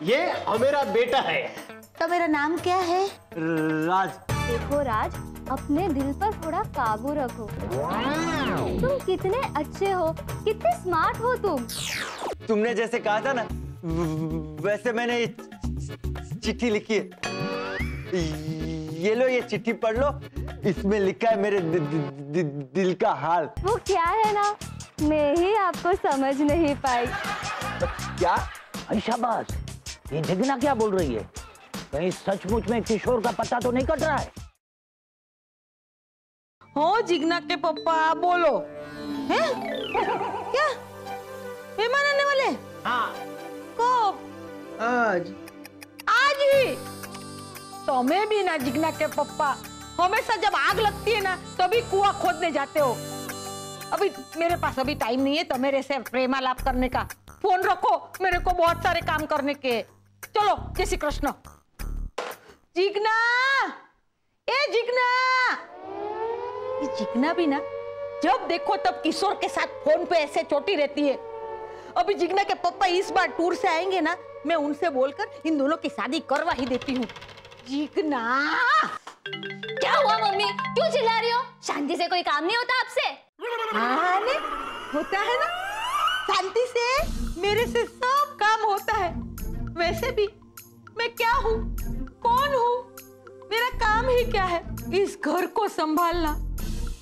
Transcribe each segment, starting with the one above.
ये मेरा बेटा है। तो मेरा नाम क्या है? राज। देखो राज, अपने दिल पर थोड़ा काबू रखो। तुम कितने अच्छे हो, कितने स्मार्ट हो तुम। तुमने जैसे कहा था ना, वैसे मैंने चिट्ठी लिखी है। ये लो, ये चिट्ठी पढ़ लो। इसमें लिखा है मेरे दिल का हाल। वो क्या है ना, मैं ही आपको समझ नहीं पाई। क्या? शाबाश। ये जिगना क्या बोल रही है? कहीं सचमुच में किशोर का पता तो नहीं कट रहा है? हो जिगना के पापा, बोलो। हैं? क्या मेहमान आने वाले? हाँ। कब? आज। आज ही? तो मैं भी ना जिगना के पापा, हमेशा जब आग लगती है ना तभी कुआं खोदने जाते हो। अभी मेरे पास अभी टाइम नहीं है तो मेरे से प्रेमालाप करने का। फोन रखो, मेरे को बहुत सारे काम करने के। चलो, जय श्री कृष्ण। जिगना, ए जिगना, ये जिगना भी ना जब देखो तब किशोर के साथ फोन पे ऐसे चोटी रहती है। अभी जिगना के पापा इस बार टूर से आएंगे ना, मैं उनसे बोलकर इन दोनों की शादी करवा ही देती हूँ। जिगना, क्या हुआ मम्मी, क्यों चिल्ला रही हो? शांति से कोई काम नहीं होता आपसे? हाँ ने? होता है ना, शांति से मेरे से सब काम होता है। वैसे भी मैं क्या हूँ, कौन हूँ, मेरा काम ही क्या है? इस घर को संभालना,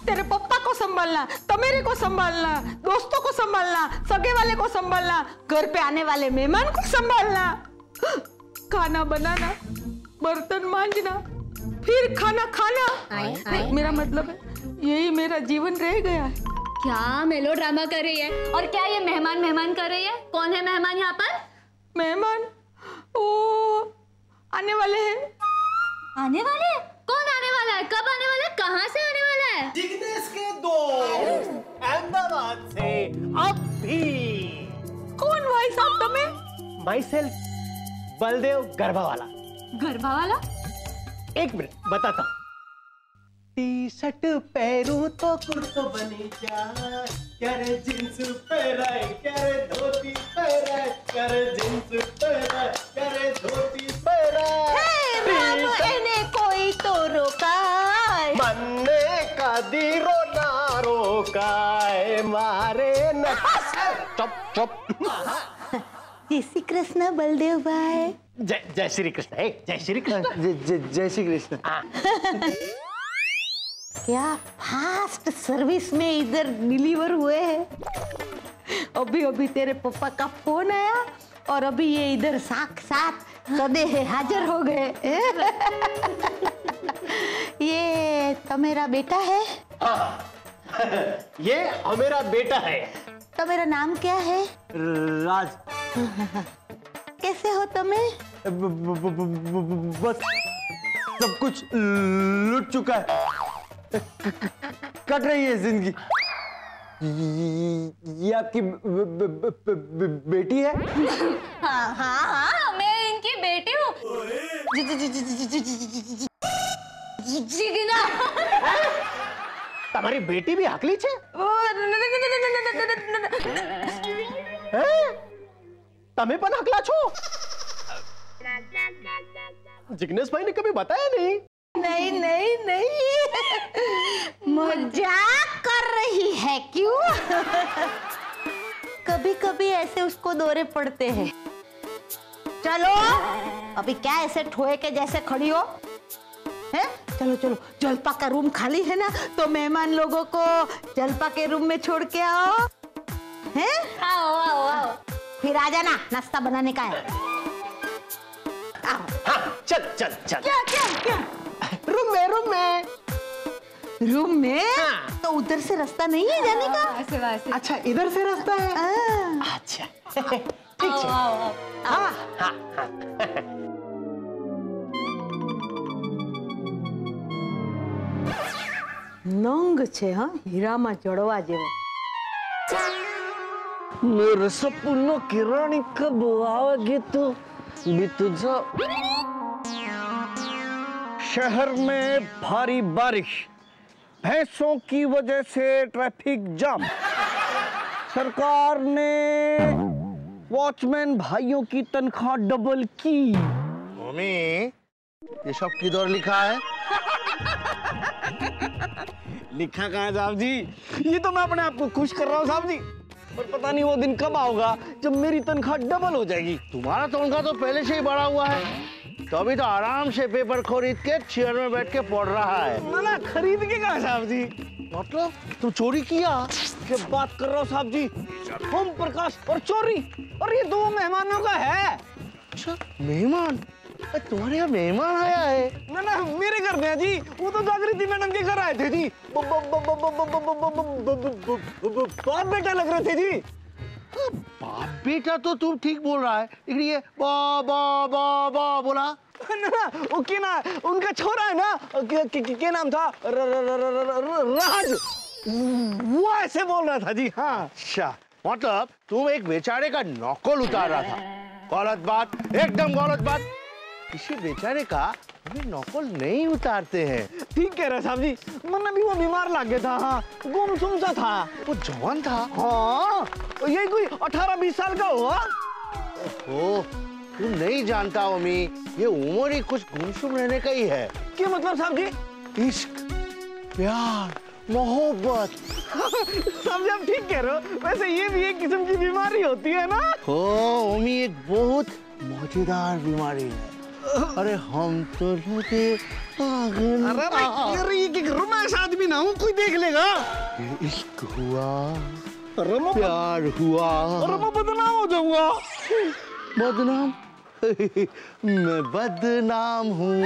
तेरे पापा को संभालना, तमेरे को संभालना, दोस्तों को संभालना, सगे वाले को संभालना, घर पे आने वाले मेहमान को संभालना, खाना बनाना, बर्तन मांजना, फिर खाना खाना। मेरा मतलब है यही मेरा जीवन रह गया है। क्या मेलो ड्रामा कर रही है? और क्या ये मेहमान मेहमान कर रही है? कौन है मेहमान यहाँ पर? मेहमान ओ आने वाले हैं। आने वाले? कौन आने वाला है? कब आने वाला है? कहाँ से आने वाला है? जिग्नेश के दोस्त अहमदाबाद से अभी। कौन भाई साहब तुम्हें? माई सेल्फ बलदेव गरबा वाला। गरबा वाला? एक मिनट बताता हूँ। टी शर्ट पहनूं तो कुर्तो बनी जाए, क्या रे जींस पहनाए, क्या रे धोती पहनाए, क्या रे जींस पहनाए, क्या रे धोती पहनाए। इन्हें कोई तो रोकाए, मन्ने का दीरो ना रोकाए, मारे न। चुप चुप। जय श्री कृष्ण बलदेव भाई। जय श्री कृष्ण। जय श्री कृष्ण। जय श्री कृष्ण। क्या फास्ट सर्विस में इधर डिलीवर हुए हैं। अभी अभी तेरे पापा का फोन आया और अभी ये इधर साक्षात सदेह हाजिर हो गए। ये तो मेरा बेटा है? ये मेरा बेटा है। तो मेरा नाम क्या है? राज। कैसे हो तुम्हें? बस सब कुछ लुट चुका है, कट रही है जिंदगी। ये आपकी बेटी है? हाँ हाँ हाँ, मैं इनकी बेटी हूँ। जिगना। तुम्हारी बेटी भी हकली छे? तमे पण हकला छो? जिग्नेश भाई ने कभी बताया नहीं। नहीं नहीं नहीं, मजाक कर रही है क्यों? कभी कभी ऐसे उसको दौरे पड़ते हैं। चलो अभी क्या ऐसे ठोए के जैसे खड़ी हो? हैं? चलो चलो, जलपा का रूम खाली है ना, तो मेहमान लोगों को जलपा के रूम में छोड़ के आओ। हैं? आओ आओ आओ। फिर आ जाना, नाश्ता बनाने का है। आओ। हाँ, चल चल चल। क्या क्या क्या? रूम में। रूम में? हाँ। तो उधर से रास्ता नहीं है जाने का? ऐसे वैसे। अच्छा, इधर से रास्ता है। अच्छा ठीक है। हाँ हाँ। नंग छे, हाँ हीरामा जड़वा जेवो। मेरे सपनों की रानी कब आवेगी तू भी तुझा। शहर में भारी बारिश, भैंसों की वजह से ट्रैफिक जाम, सरकार ने वॉचमैन भाइयों की तनख्वाह डबल की। मम्मी, ये सब किधर लिखा है? लिखा कहाँ है साहब जी? ये तो मैं अपने आप को खुश कर रहा हूँ साहब जी, पर पता नहीं वो दिन कब आओगा जब मेरी तनख्वाह डबल हो जाएगी। तुम्हारा तनख्वाह तो पहले से ही बढ़ा हुआ है, तो अभी तो आराम से पेपर खरीद के चेयर में बैठ के पढ़ रहा है। ना खरीद के कहाँ साहब जी? मतलब तुम चोरी किया? क्या बात कर रहा हूँ साहब जी? ओम प्रकाश और चोरी, और ये दो मेहमानों का है। अच्छा, मेहमान? तुम्हारे यहाँ मेहमान आया है? ना मेरे घर में है जी, वो तो जागृति मैडम के घर आए थे जी। बाप बेटा लग रहे थे जी। बाप बेटा तो तुम ठीक बोल रहा है, लेकिन ये बा बा बा बा बोला ना वो क्या ना, उनका छोरा है ना, क्या नाम था, राज, वो ऐसे बोल रहा था जी। हाँ, अच्छा, मतलब तुम एक बेचारे का नकल उतार रहा था। गलत बात, एकदम गलत बात। किसी बेचारे का भी नकल नहीं उतारते हैं। ठीक कह रहे साहब जी, मतलब भी वो बीमार लग गया था। हाँ, गुमसुम सा था। वो जवान था? हाँ, यही कोई 18-20 साल का हुआ। ओह, तुम नहीं जानता ओमी, ये उम्र ही कुछ गुमसुम रहने का ही है। क्या मतलब साहब जी? इश्क, प्यार, मोहब्बत। साहब जी आप ठीक कह रहे हो, वैसे ये भी एक किस्म की बीमारी होती है ना। ओ ओमी, एक बहुत मजेदार बीमारी है। अरे हम तो लगे पागल। अरे ये रोमांस आदमी ना हूँ, कोई देख लेगा। ये इश्क हुआ, प्यार हुआ, मैं बदनाम हो जाऊंगा। बदनाम? मैं बदनाम हूँ,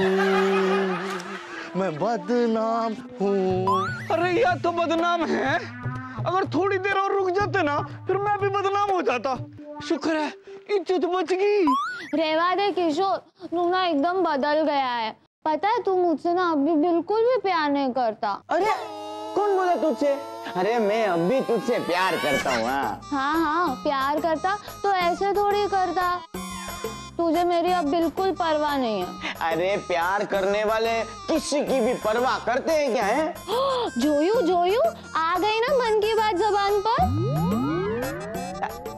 मैं बदनाम हूँ। अरे यार तो बदनाम है, अगर थोड़ी देर और रुक जाते ना, फिर मैं भी बदनाम हो जाता। शुक्र है इज्जत बच गई। रेवा दे किशोर, तू ना एकदम बदल गया है। पता है तू मुझसे ना अभी बिल्कुल भी प्यार नहीं करता। अरे कौन बोला तुझसे? अरे मैं अब भी तुझसे प्यार करता हूँ। हाँ, प्यार करता तो ऐसे थोड़ी करता। तुझे मेरी अब बिल्कुल परवाह नहीं है। अरे प्यार करने वाले किसी की भी परवाह करते हैं क्या है? जोयू आ गई ना मन की बात जबान पर।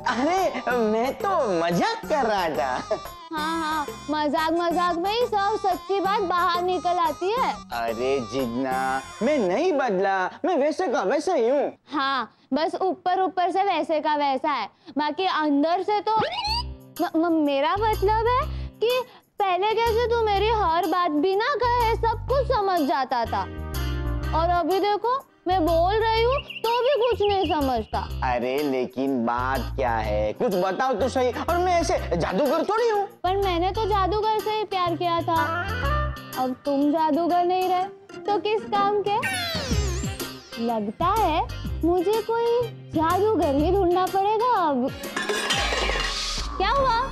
अरे मैं तो मजाक कर रहा था। हाँ, मजाक में ही सब सच्ची बात बाहर निकल आती है। अरे जिगना, मैं नहीं बदला, मैं वैसे का वैसा ही हूँ। हाँ, बस ऊपर से वैसे का वैसा है, बाकी अंदर से तो मेरा मतलब है कि पहले कैसे तू मेरी हर बात बिना कहे सब कुछ समझ जाता था, और अभी देखो मैं बोल रही हूँ तो भी कुछ नहीं समझता। अरे लेकिन बात क्या है, कुछ बताओ तो सही। और मैं ऐसे जादूगर थोड़ी हूँ। पर मैंने तो जादूगर से ही प्यार किया था। अब तुम जादूगर नहीं रहे तो किस काम के? लगता है मुझे कोई जादूगर ही ढूंढना पड़ेगा अब। क्या हुआ?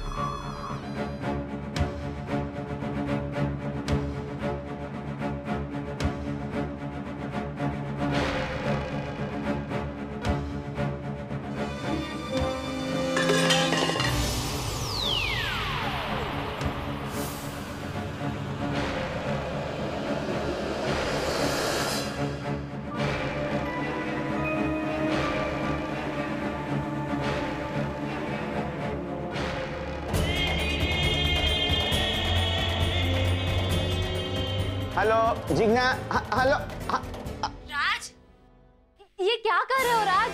Hello Jigna, hello. राज, ये क्या कर रहे हो राज?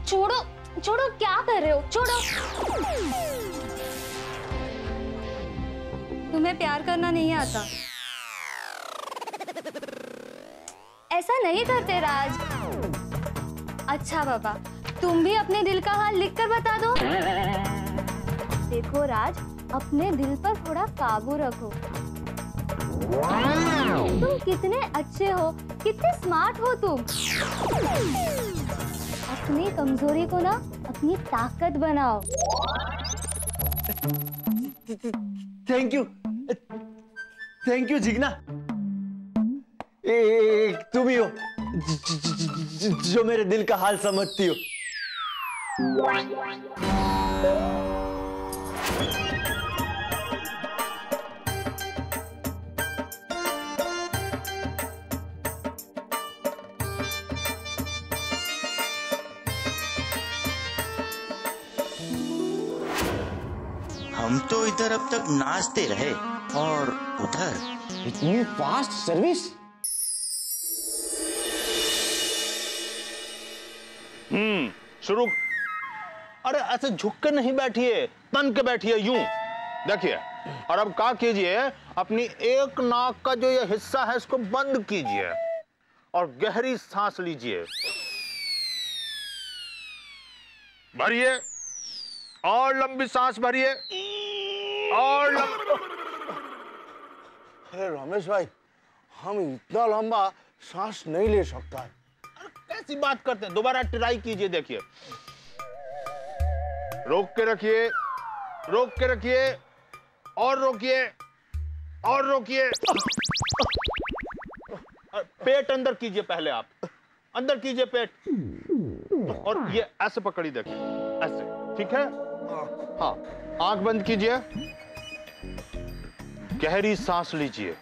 छोड़ो, क्या कर रहे हो? छोड़ो। तुम्हें प्यार करना नहीं आता? ऐसा नहीं करते राज। अच्छा बाबा, तुम भी अपने दिल का हाल लिखकर बता दो। देखो राज, अपने दिल पर थोड़ा काबू रखो। तुम कितने अच्छे हो, कितने स्मार्ट हो तुम। अपनी कमजोरी को ना अपनी ताकत बनाओ। Thank you Jigna. एक तुम ही हो जो मेरे दिल का हाल समझती हो। हम तो इधर अब तक नाचते रहे और उधर इतनी फास्ट सर्विस। शुरू। अरे ऐसे झुक के नहीं बैठिए, तन के बैठिए यूं। देखिए, और अब क्या कीजिए, अपनी एक नाक का जो ये हिस्सा है इसको बंद कीजिए और गहरी सांस लीजिए। भरिए और लंबी सांस भरिए और अरे रमेश भाई, हम इतना लंबा सांस नहीं ले सकता है। कैसी बात करते हैं, दोबारा ट्राई कीजिए। देखिए, रोक के रखिए, रोक के रखिए और रोकिए और रोकिए। पेट अंदर कीजिए, पहले आप अंदर कीजिए पेट, और ये ऐसे पकड़ी, देखिए ऐसे, ठीक है? हाँ, आंख बंद कीजिए, गहरी सांस लीजिए।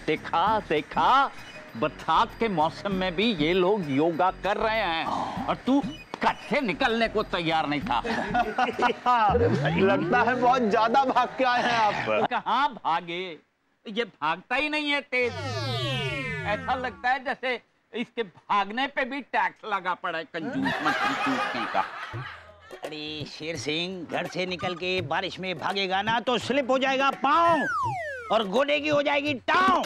देखा देखा, बरसात के मौसम में भी ये लोग योगा कर रहे हैं और तू कट से निकलने को तैयार नहीं था। लगता है बहुत ज्यादा भाग के आए हैं आप। कहाँ भागे, ये भागता ही नहीं है तेज। ऐसा लगता है जैसे इसके भागने पे भी टैक्स लगा पड़ा है, कंजूस मछली चूसने का। अरे शेर सिंह, घर से निकल के बारिश में भागेगा ना तो स्लिप हो जाएगा पाँव और गोडे की हो जाएगी टाँव,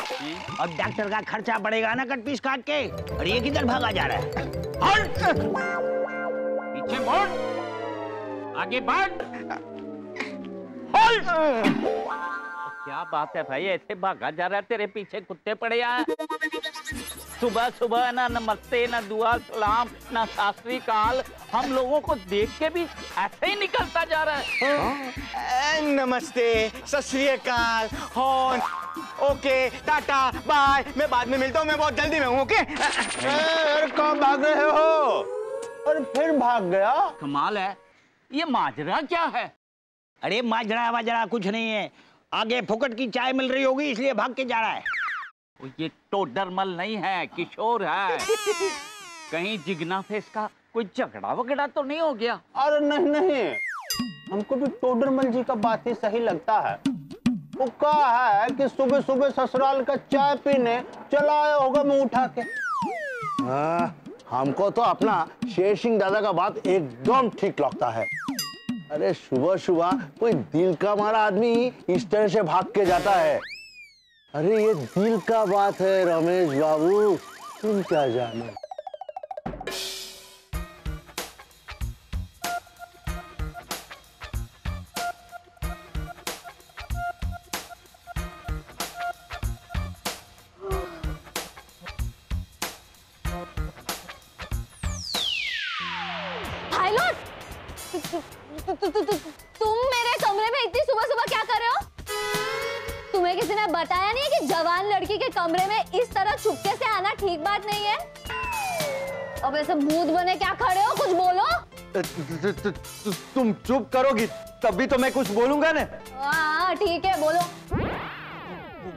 और डॉक्टर का खर्चा बढ़ेगा ना कट पीस काट के। और ये किधर भागा जा रहा है? पीछे मुड़, आगे बढ़। क्या बात है भाई, ऐसे भागा जा रहा है, तेरे पीछे कुत्ते पड़े हैं। सुबह सुबह ना नमस्ते, ना दुआ सलाम, ना सत श्री अकाल, हम लोगों को देख के भी ऐसे ही निकलता जा रहा है। नमस्ते, सत श्री अकाल, हॉर्न, ओके, टाटा, बाय, मैं बाद में मिलता हूँ, मैं बहुत जल्दी में हूँ, ओके? अरे कहाँ भाग रहे हो? अरे फिर भाग गया। कमाल है, ये माजरा क्या है? अरे माजरा वाजरा कुछ नहीं है, आगे फुकट की चाय मिल रही होगी इसलिए भाग के जा रहा है। ये टोडरमल नहीं है, किशोर है। कहीं जिगना से इसका कोई झगड़ा वगड़ा तो नहीं हो गया? अरे नहीं नहीं, हमको भी टोडरमल जी का बात ही सही लगता है। वो कहा है कि सुबह सुबह ससुराल का चाय पीने चला आया होगा मुंह उठा के। हमको तो अपना शेर सिंह दादा का बात एकदम ठीक लगता है। अरे सुबह सुबह कोई दिल का मारा आदमी इस तरह से भाग के जाता है। अरे ये दिल का बात है रमेश बाबू, तुम क्या जानो। तुम मेरे कमरे में इतनी सुबह सुबह क्या कर रहे हो? तुम्हें किसी ने बताया नहीं कि जवान लड़की के कमरे में इस तरह चुपके से आना ठीक बात नहीं है? अब ऐसे भूत बने क्या खड़े हो, कुछ बोलो। तुम चुप करोगी तभी तो मैं कुछ बोलूंगा ना। हाँ ठीक है, बोलो।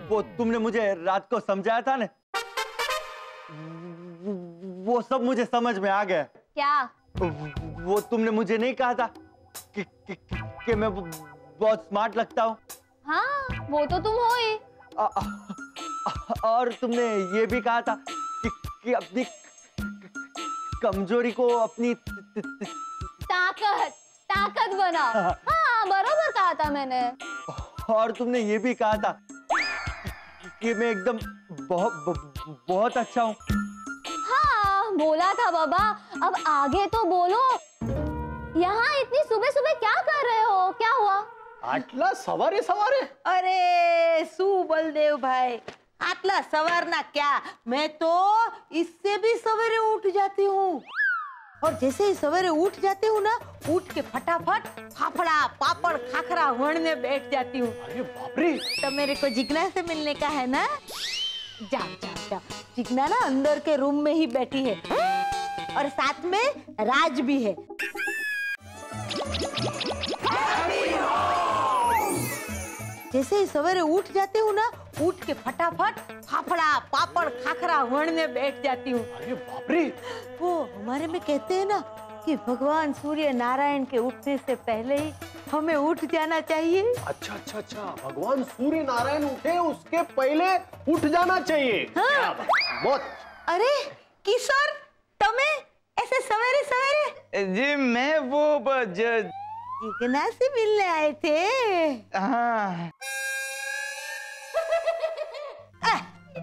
वो तुमने मुझे रात को समझाया था ना, वो सब मुझे समझ में आ गया। क्या? वो तुमने मुझे नहीं कहा था कि मैं बहुत स्मार्ट लगता हूँ? हाँ वो तो तुम हो ही। और तुमने ये भी कहा था कि अपनी कमजोरी को अपनी ताकत बनाओ। हाँ बरोबर कहा था मैंने। और तुमने ये भी कहा था कि मैं एकदम बहुत अच्छा हूँ। हाँ बोला था बाबा, अब आगे तो बोलो। यहाँ इतनी सुबह सुबह क्या कर रहे हो, क्या हुआ? आटला सवारे सवारे? अरे सू बलदेव भाई, आटला सवारना क्या, मैं तो इससे भी सवेरे उठ जाती हूँ। और जैसे ही सवेरे उठ जाती हूँ ना, उठ के फटाफट फाफड़ा पापड़ खाखरा वणने बैठ जाती हूँ। अरे बाप रे! तो मेरे को जिगना से मिलने का है ना? जाओ जाओ जाओ, जिगना ना अंदर के रूम में ही बैठी है और साथ में राज भी है। जैसे ही सवेरे उठ जाते हूँ ना, उठ के फटाफट फाफड़ा पापड़ खाखरा वणने बैठ जाती हूँ। अरे बाप रे, वो हमारे में कहते हैं ना कि भगवान सूर्य नारायण के उठने से पहले ही हमें उठ जाना चाहिए। अच्छा अच्छा अच्छा, भगवान सूर्य नारायण उठे उसके पहले उठ जाना चाहिए। हाँ। क्या बात, बहुत। अरे किशोर, तमे ऐसे सवेरे सवेरे? जी मैं वो जिगना से मिलने आए थे। हाँ।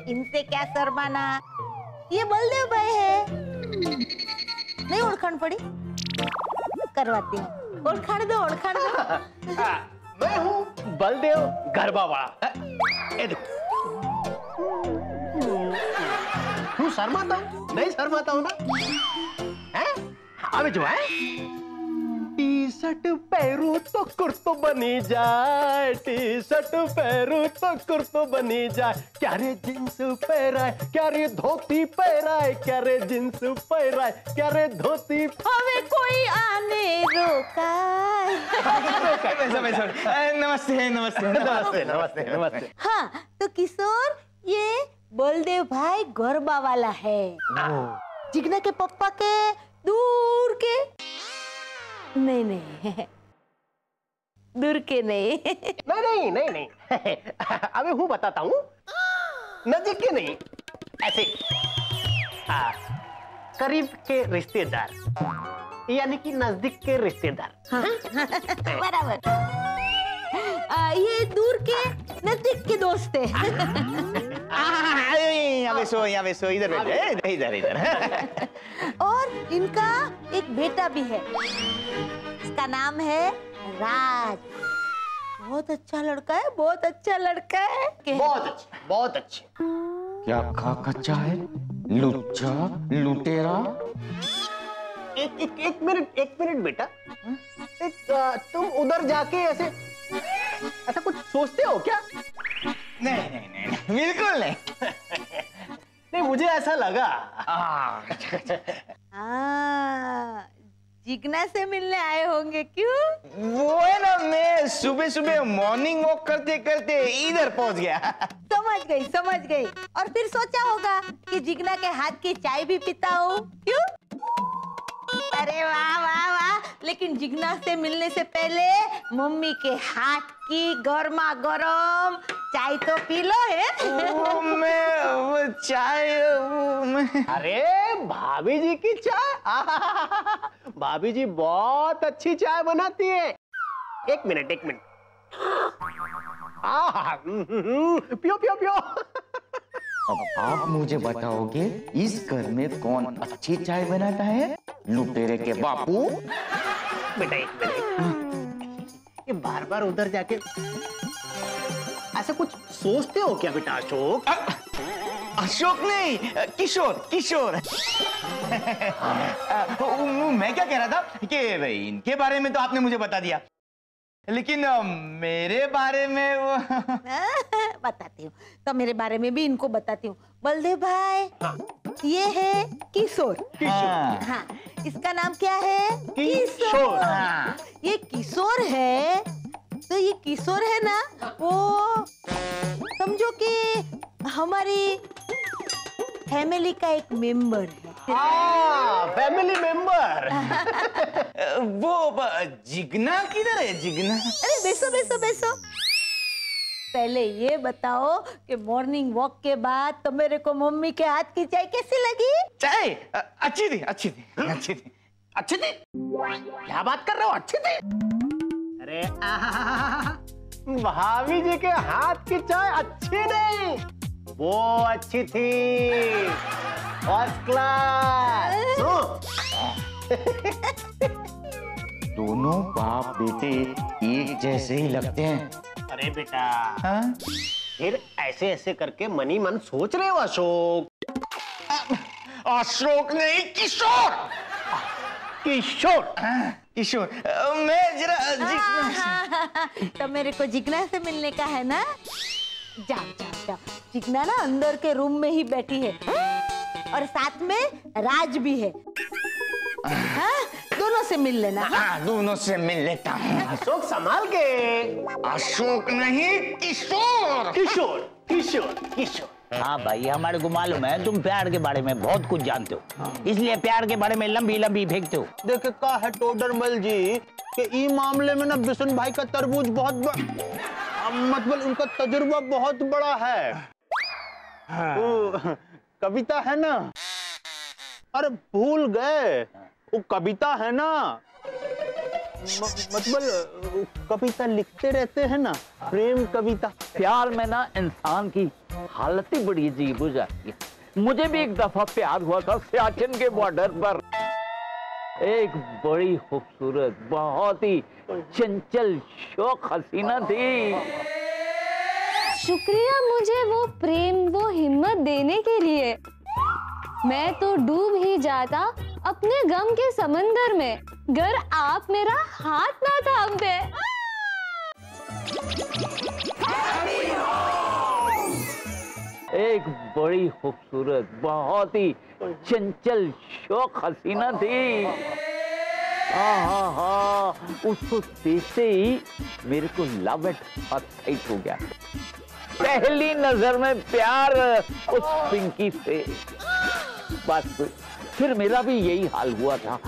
इनसे क्या शर्माना, ये बलदेव भाई है। नहीं ओळखाण पड़ी, करवाती हूँ। ओळखाण दो, ओळखाण दो। मैं हूँ बलदेव गरबा वाला। ये देखो, तू शर्माता हूँ? नहीं शर्माता हूँ ना? हैं? अबे जो है टी शर्ट पहरू तो कुर्तो बनी जाए, टी शर्ट पहरू तो कुर्तो बनी जाए। क्या रे जींस पहराए, क्या रे धोती पहराए, क्या रे जींस पहराए, क्या रे धोती। हमें कोई आने रोका। नमस्ते नमस्ते नमस्ते नमस्ते नमस्ते। हाँ तो किशोर, ये बलदेव भाई गरबा वाला है। जिगना के पप्पा के दूर के नहीं नहीं, दूर के नहीं। नहीं नहीं नहीं नहीं। अबे हूँ बताता हूँ, नजदीक के नहीं, ऐसे करीब के रिश्तेदार, यानी कि नजदीक के रिश्तेदार। हाँ। बराबर। ये दूर के नजदीक के दोस्त है। यहाँ पे सो इधर बैठे, इधर इधर। और इनका एक बेटा भी है, इसका नाम है राज। बहुत अच्छा लड़का है, बहुत अच्छा लड़का है। बहुत अच्छे, बहुत अच्छे। क्या खा कच्चा है, लुच्चा लुटेरा। एक मिनट बेटा। तुम उधर जाके ऐसे ऐसा कुछ सोचते हो क्या? नहीं नहीं नहीं, बिल्कुल नहीं। नहीं, मुझे ऐसा लगा। जिगना से मिलने आए होंगे, क्यों? वो है ना, मैं सुबह सुबह मॉर्निंग वॉक करते करते इधर पहुंच गया। समझ गई। और फिर सोचा होगा कि जिगना के हाथ की चाय भी पीता हूँ, क्यों? अरे वाह वाह वाह, लेकिन जिगना से मिलने से पहले मम्मी के हाथ की गर्मा गर्म चाय तो पी लो है। वो चाय अरे भाभी जी की चाय, भाभी जी बहुत अच्छी चाय बनाती है। एक मिनट। पियो पियो पियो। अब आप मुझे बताओगे इस घर में कौन अच्छी चाय बनाता है? लुटेरे के बापू। बेटा एक मिनट, ये बार बार उधर जाके ऐसा कुछ सोचते हो क्या बेटा? अशोक नहीं, किशोर। मैं क्या कह रहा था कि इनके बारे में तो आपने मुझे बता दिया, लेकिन मेरे बारे में वो बताती हूँ। तो मेरे बारे में भी इनको बताती हूँ। बलदेव भाई, ये है किशोर। हाँ, इसका नाम क्या है? किशोर। हाँ। ये किशोर है, तो ये किशोर है ना, वो समझो कि हमारी फैमिली का एक मेंबर है। Family member. वो जिगना किधर है? जिगना? अरे बैसो। पहले ये बताओ कि मॉर्निंग वॉक के बाद तो मेरे को मम्मी के हाथ की चाय कैसी लगी? चाय अच्छी थी। क्या बात कर रहे हो? अच्छी थी? अरे भाभी जी के हाथ की चाय अच्छी नहीं, वो अच्छी थी, फर्स्ट क्लास। दोनों बाप बेटे एक जैसे ही लगते हैं। अरे बेटा, हाँ? फिर ऐसे करके मनी मन सोच रहे हो अशोक? अशोक नहीं, किशोर। मैं जरा तो मेरे को जिगना से मिलने का है ना? जाओ। जिगना ना अंदर के रूम में ही बैठी है, और साथ में राज भी है। हाँ, दोनों से मिल लेना। हाँ, दोनों से मिल लेता हूँ। अशोक संभाल के। अशोक नहीं, किशोर। किशोर। हाँ भाई, हमारे को मालूम है तुम प्यार के बारे में बहुत कुछ जानते हो, इसलिए प्यार के बारे में लंबी लंबी फेंकते हो। देखे का है टोडरमल जी कि ई मामले में ना बिशन भाई का तरबूज बहुत मतलब उनका तजुर्बा बहुत बड़ा है। वो कविता है ना, अरे भूल गए, वो कविता है ना, मतलब कविता लिखते रहते हैं ना, प्रेम कविता। प्यार में ना इंसान की हालत ही बड़ी अजीब हो जाती है। मुझे भी एक दफा प्यार हुआ था सियाचिन के बॉर्डर पर। एक बड़ी खूबसूरत, बहुत ही चंचल शौक हसीना थी। शुक्रिया मुझे वो प्रेम, वो हिम्मत देने के लिए। मैं तो डूब ही जाता अपने गम के समंदर में, गर आप मेरा हाथ ना थामते। एक बड़ी खूबसूरत, बहुत ही चंचल शौक हसीना थी। उसको देखते ही मेरे को लव एट फर्स्ट साइट हो गया। पहली नजर में प्यार उस पिंकी से। बस फिर मेरा भी यही हाल हुआ था,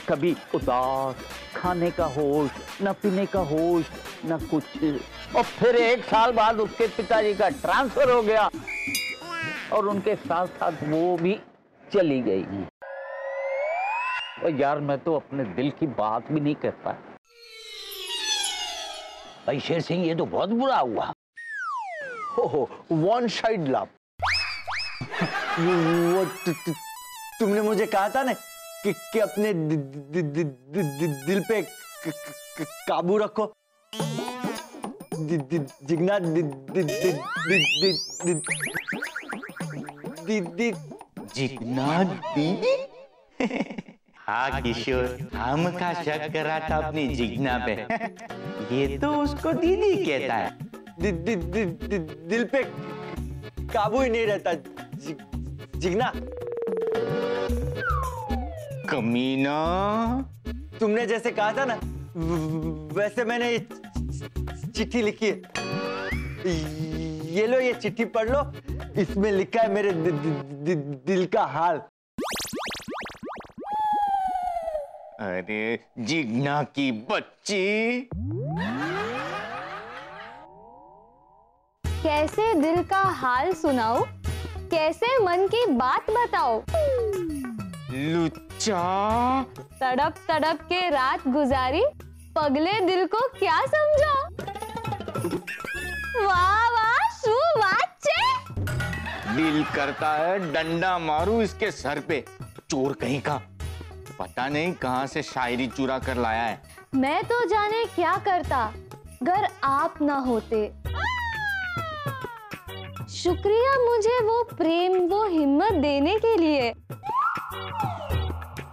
कभी उदास, खाने का होश, न पीने का होश, न कुछ। और फिर 1 साल बाद उसके पिताजी का ट्रांसफर हो गया और उनके साथ साथ वो भी चली गई। और यार मैं तो अपने दिल की बात भी नहीं कर पाया। भाई शेर सिंह, ये तो बहुत बुरा हुआ। One side love. वो तुमने मुझे कहा था ना कि अपने दिल पे काबू रखो। जिगना जिगना दीदी। हाँ किशोर, हम का शक करा था अपनी जिगना पे, ये तो उसको दीदी कहता है। दिल पे काबू ही नहीं रहता जिगना। कमीना, तुमने जैसे कहा था ना वैसे मैंने ये चिट्ठी लिखी है। ये लो, ये चिट्ठी पढ़ लो, इसमें लिखा है मेरे दिल का हाल। अरे जिगना की बच्ची, कैसे दिल का हाल सुनाओ, कैसे मन की बात बताओ। लुच्चा, तड़प तड़प के रात गुजारी, पगले दिल को क्या समझो। वाह वाह, शू बात छे। दिल करता है डंडा मारूं इसके सर पे। चोर कहीं का, पता नहीं कहां से शायरी चुरा कर लाया है। मैं तो जाने क्या करता अगर आप ना होते। शुक्रिया मुझे वो प्रेम, वो हिम्मत देने के लिए।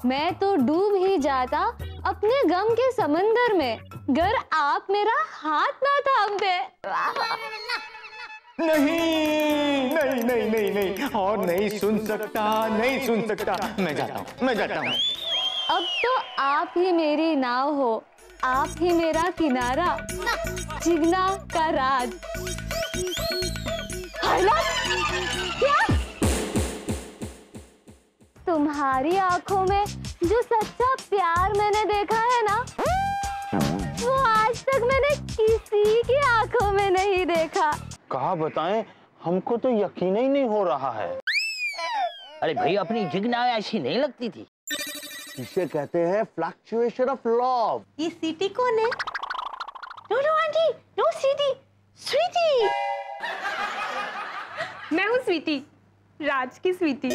मैं तो डूब ही जाता अपने गम के समंदर में, गर आप मेरा हाथ ना थामते। नहीं नहीं नहीं नहीं नहीं, और नहीं सुन सकता, नहीं सुन सकता। मैं जाता हूँ, मैं जाता हूँ। अब तो आप ही मेरी नाव हो, आप ही मेरा किनारा, जिगना का राज। क्या? तुम्हारी आंखों में जो सच्चा प्यार मैंने देखा है ना, वो आज तक मैंने किसी की आंखों में नहीं देखा। कहा बताएं, हमको तो यकीन ही नहीं हो रहा है। अरे भाई, अपनी जिगना ऐसी नहीं लगती थी। इसे कहते हैं फ्लक्चुएशन ऑफ लव। ये सीटी कौन है? नो नो आंटी, नो सीटी, स्वीटी। मैं हूँ स्वीटी, राज की स्वीटी।